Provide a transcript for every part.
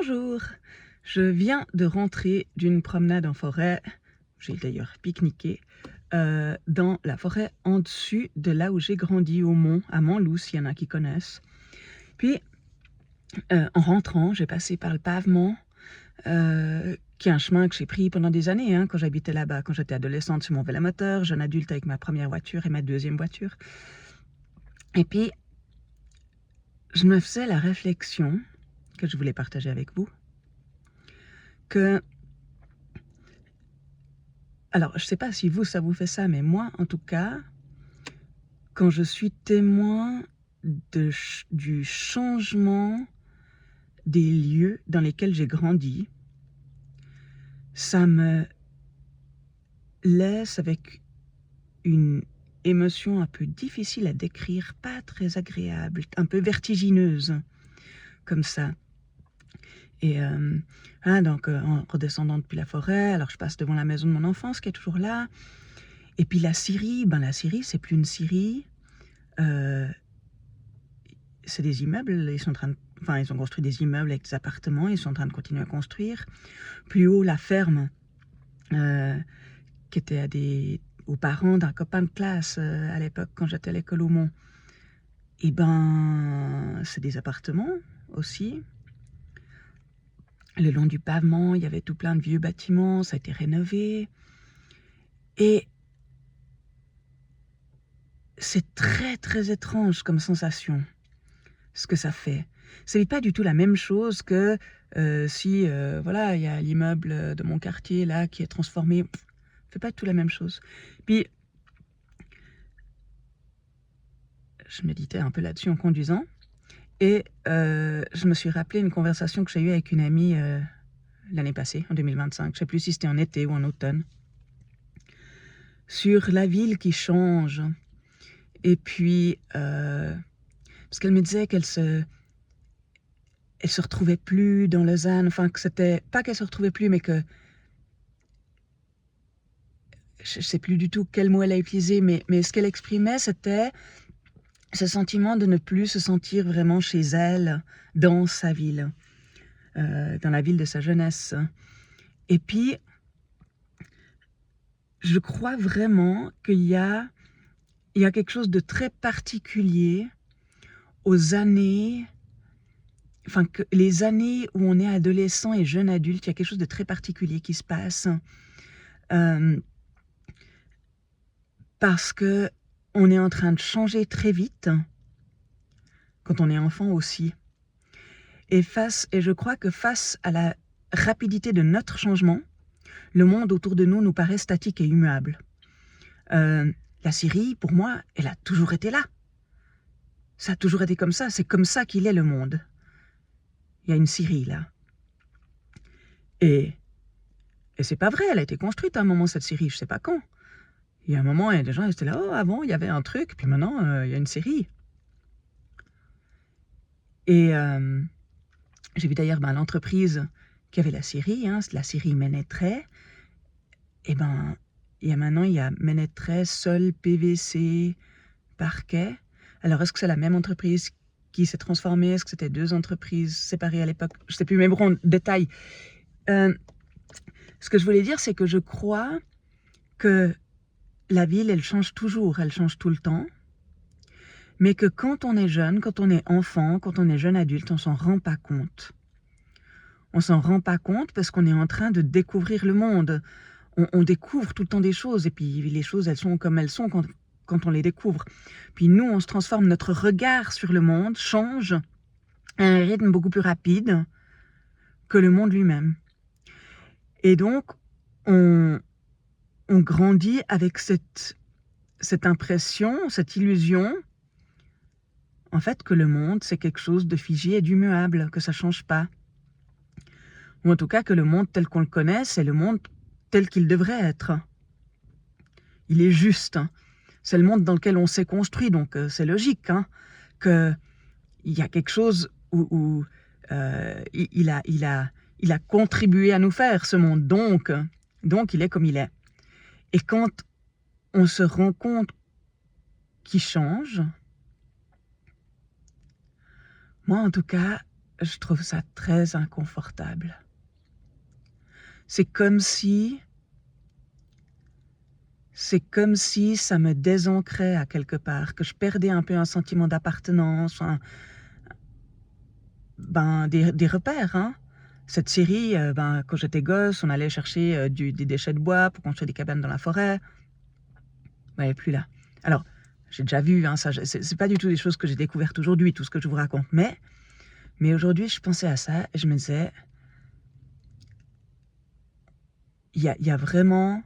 Bonjour, je viens de rentrer d'une promenade en forêt, j'ai d'ailleurs pique-niqué, dans la forêt en dessus de là où j'ai grandi, au Mont, à Montloup, s'il y en a qui connaissent. Puis, en rentrant, j'ai passé par le pavement, qui est un chemin que j'ai pris pendant des années, hein, quand j'habitais là-bas, quand j'étais adolescente sur mon vélomoteur, jeune adulte avec ma première voiture et ma deuxième voiture. Et puis, je me faisais la réflexion, que je voulais partager avec vous, que alors, je sais pas si vous, ça vous fait ça, mais moi, en tout cas, quand je suis témoin du changement des lieux dans lesquels j'ai grandi, ça me laisse avec une émotion un peu difficile à décrire, pas très agréable, un peu vertigineuse, comme ça. Et donc en redescendant depuis la forêt, alors je passe devant la maison de mon enfance qui est toujours là. Et puis la scierie, la scierie, c'est plus une scierie. C'est des immeubles, ils ont construit des immeubles avec des appartements, ils sont en train de continuer à construire. Plus haut, la ferme, qui était aux parents d'un copain de classe à l'époque, quand j'étais à l'école au Mont. Et c'est des appartements aussi. Le long du pavement, il y avait tout plein de vieux bâtiments, ça a été rénové. Et c'est très très étrange comme sensation, ce que ça fait. C'est pas du tout la même chose que si, voilà, il y a l'immeuble de mon quartier là qui est transformé. C'est pas du tout la même chose. Puis, je méditais un peu là-dessus en conduisant et je me suis rappelé une conversation que j'ai eue avec une amie l'année passée, en 2025. Je sais plus si c'était en été ou en automne, sur la ville qui change. Et puis, parce qu'elle me disait qu'elle se retrouvait plus dans Lausanne, enfin que c'était pas qu'elle se retrouvait plus, mais que je sais plus du tout quel mot elle a utilisé, mais ce qu'elle exprimait, c'était ce sentiment de ne plus se sentir vraiment chez elle, dans sa ville, dans la ville de sa jeunesse. Et puis, je crois vraiment qu'il y a quelque chose de très particulier aux années, enfin que les années où on est adolescent et jeune adulte, il y a quelque chose de très particulier qui se passe. Parce que on est en train de changer très vite, quand on est enfant aussi. Et je crois que face à la rapidité de notre changement, le monde autour de nous paraît statique et immuable. La Syrie, pour moi, elle a toujours été là. Ça a toujours été comme ça, c'est comme ça qu'il est le monde. Il y a une Syrie là. Et c'est pas vrai, elle a été construite à un moment, cette Syrie, je sais pas quand. Il y a un moment, il y a des gens qui étaient là, oh, avant, il y avait un truc, puis maintenant, il y a une Syrie. Et j'ai vu d'ailleurs l'entreprise qui avait la Syrie, la Syrie Ménétrait. Et il y a Ménétrait, Sol, PVC, Parquet. Alors, est-ce que c'est la même entreprise qui s'est transformée? Est-ce que c'était deux entreprises séparées à l'époque? Je ne sais plus, mais bon, détail. Ce que je voulais dire, c'est que je crois que la ville, elle change toujours, elle change tout le temps. Mais que quand on est jeune, quand on est enfant, quand on est jeune adulte, on s'en rend pas compte. On s'en rend pas compte parce qu'on est en train de découvrir le monde. On découvre tout le temps des choses, et puis les choses, elles sont comme elles sont quand on les découvre. Puis nous, on se transforme, notre regard sur le monde change à un rythme beaucoup plus rapide que le monde lui-même. Et donc, on grandit avec cette impression, cette illusion, en fait, que le monde, c'est quelque chose de figé et d'immuable, que ça change pas. Ou en tout cas, que le monde tel qu'on le connaît, c'est le monde tel qu'il devrait être. Il est juste. C'est le monde dans lequel on s'est construit, donc c'est logique qu'il y a quelque chose où il a contribué à nous faire, ce monde. Donc il est comme il est. Et quand on se rend compte qu'il change, moi en tout cas, je trouve ça très inconfortable. C'est comme si ça me désancrait à quelque part, que je perdais un peu un sentiment d'appartenance, des repères, hein. Cette série, quand j'étais gosse, on allait chercher des déchets de bois pour construire des cabanes dans la forêt. Elle n'est plus là. Alors, j'ai déjà vu, hein, ça, c'est pas du tout des choses que j'ai découvertes aujourd'hui, tout ce que je vous raconte, mais aujourd'hui, je pensais à ça et je me disais, il y a vraiment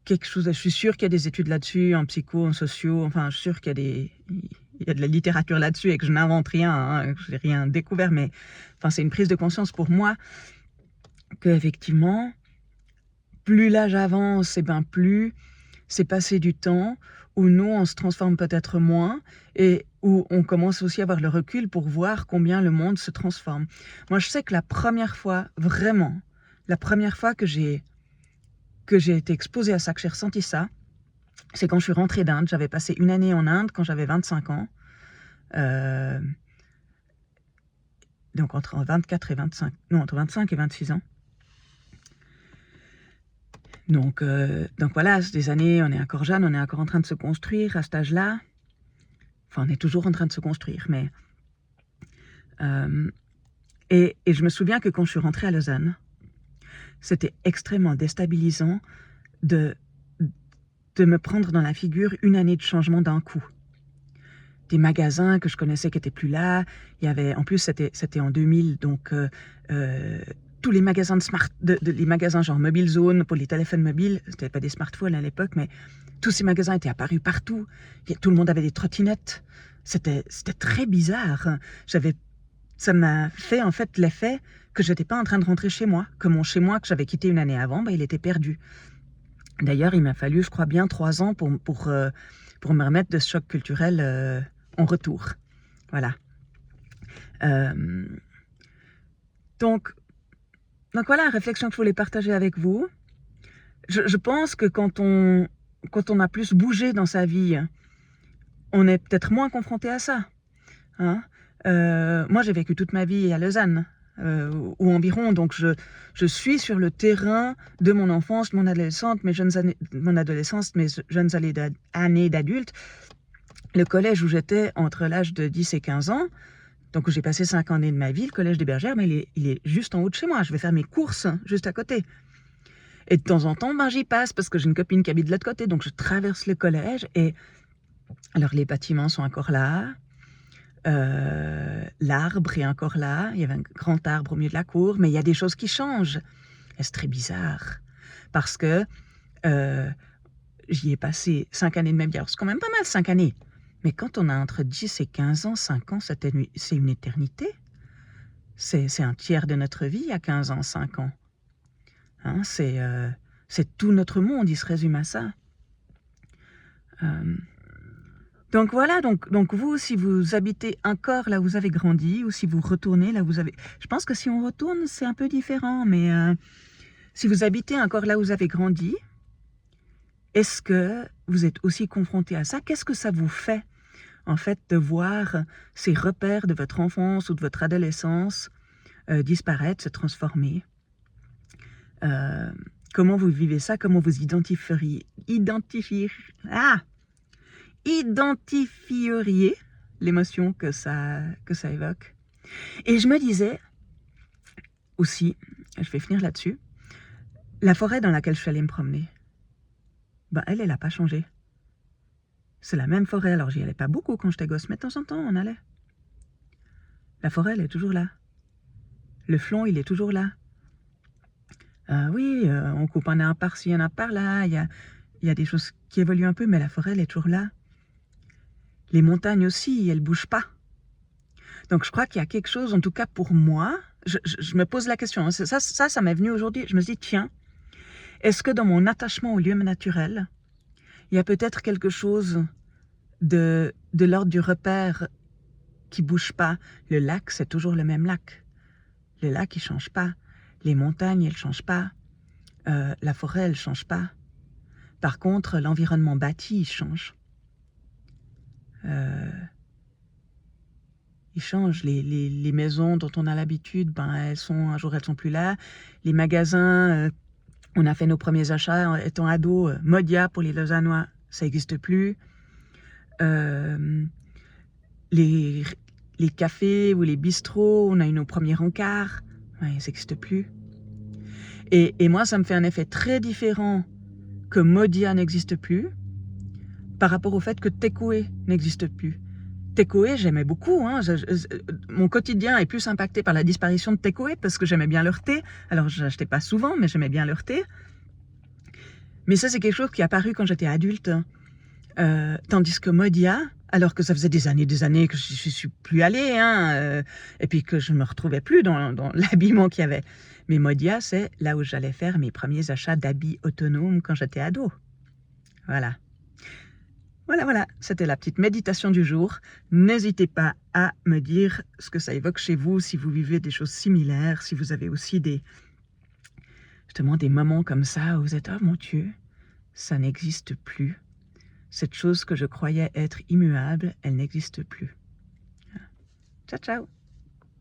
quelque chose, je suis sûre qu'il y a des études là-dessus, en psycho, en sociaux, enfin, je suis sûre qu'il y a de la littérature là-dessus et que je n'invente rien, hein, que je n'ai rien découvert, mais enfin, c'est une prise de conscience pour moi qu'effectivement, plus l'âge avance, et plus c'est passé du temps où nous, on se transforme peut-être moins et où on commence aussi à avoir le recul pour voir combien le monde se transforme. Moi, je sais que la première fois, vraiment, la première fois que j'ai été exposée à ça, que j'ai ressenti ça, c'est quand je suis rentrée d'Inde. J'avais passé une année en Inde quand j'avais 25 ans. Donc entre 24 et 25, non, entre 25 et 26 ans. Donc voilà, c'est des années, on est encore jeune, on est encore en train de se construire à cet âge-là. Enfin, on est toujours en train de se construire, mais... et je me souviens que quand je suis rentrée à Lausanne, c'était extrêmement déstabilisant de me prendre dans la figure une année de changement d'un coup. Des magasins que je connaissais qui n'étaient plus là. Il y avait, en plus, c'était en 2000, donc tous les magasins les magasins genre Mobile Zone pour les téléphones mobiles, c'était pas des smartphones à l'époque, mais tous ces magasins étaient apparus partout. Tout le monde avait des trottinettes. C'était très bizarre. Ça m'a fait en fait l'effet que j'étais pas en train de rentrer chez moi, que mon chez moi que j'avais quitté une année avant, il était perdu. D'ailleurs, il m'a fallu, je crois, bien 3 ans pour me remettre de ce choc culturel en retour. Voilà. Donc voilà, réflexion que je voulais partager avec vous. Je pense que quand on a plus bougé dans sa vie, on est peut-être moins confronté à ça. Hein. Moi, j'ai vécu toute ma vie à Lausanne, ou environ, donc je suis sur le terrain de mon enfance, de mon adolescence, mes jeunes années d'adulte. Le collège où j'étais entre l'âge de 10 et 15 ans, donc où j'ai passé 5 années de ma vie, le collège des Bergères, mais il est juste en haut de chez moi. Je vais faire mes courses juste à côté. Et de temps en temps, j'y passe parce que j'ai une copine qui habite de l'autre côté, donc je traverse le collège et alors les bâtiments sont encore là. L'arbre est encore là, il y avait un grand arbre au milieu de la cour, mais il y a des choses qui changent. Et c'est très bizarre, parce que j'y ai passé 5 années de ma vie. Alors c'est quand même pas mal, 5 années. Mais quand on a entre 10 et 15 ans, 5 ans, c'est une éternité. C'est un tiers de notre vie à 15 ans, 5 ans. Hein, c'est tout notre monde, il se résume à ça. Donc voilà, donc vous, si vous habitez encore là où vous avez grandi, ou si vous retournez là où vous avez... Je pense que si on retourne, c'est un peu différent, mais si vous habitez encore là où vous avez grandi, est-ce que vous êtes aussi confronté à ça? Qu'est-ce que ça vous fait, en fait, de voir ces repères de votre enfance ou de votre adolescence disparaître, se transformer? Comment vous vivez ça? Comment vous identifieriez l'émotion que ça évoque? Et je me disais aussi, je vais finir là-dessus, la forêt dans laquelle je suis allée me promener, elle n'a pas changé. C'est la même forêt, alors j'y allais pas beaucoup quand j'étais gosse, mais de temps en temps on allait. La forêt, elle est toujours là. Le flon, il est toujours là. Oui, on coupe un arbre par-ci, un arbre par-là, il y a des choses qui évoluent un peu, mais la forêt, elle est toujours là. Les montagnes aussi, elles bougent pas. Donc je crois qu'il y a quelque chose, en tout cas pour moi, je me pose la question, hein, ça m'est venu aujourd'hui, je me suis dit, tiens, est-ce que dans mon attachement au lieu naturel, il y a peut-être quelque chose de l'ordre du repère qui bouge pas? Le lac, c'est toujours le même lac. Le lac, il change pas. Les montagnes, elles changent pas. La forêt, elle change pas. Par contre, l'environnement bâti, il change. ils changent. Les maisons dont on a l'habitude, ben, un jour, elles sont plus là. Les magasins, on a fait nos premiers achats étant ado. Modia pour les Lausannois, ça n'existe plus. Les cafés ou les bistrots, on a eu nos premiers rencarts, ouais, ça n'existe plus. Et moi, ça me fait un effet très différent que Modia n'existe plus par rapport au fait que Takeaway n'existe plus. Takeaway, j'aimais beaucoup. Hein. Mon quotidien est plus impacté par la disparition de Takeaway parce que j'aimais bien leur thé. Alors, je n'achetais pas souvent, mais j'aimais bien leur thé. Mais ça, c'est quelque chose qui est apparu quand j'étais adulte. Tandis que Modia, alors que ça faisait des années que je ne suis plus allée, hein, et puis que je ne me retrouvais plus dans l'habillement qu'il y avait. Mais Modia, c'est là où j'allais faire mes premiers achats d'habits autonomes quand j'étais ado. Voilà. Voilà, c'était la petite méditation du jour. N'hésitez pas à me dire ce que ça évoque chez vous, si vous vivez des choses similaires, si vous avez aussi justement des moments comme ça où vous êtes « Oh mon Dieu, ça n'existe plus. Cette chose que je croyais être immuable, elle n'existe plus. » Ciao, ciao.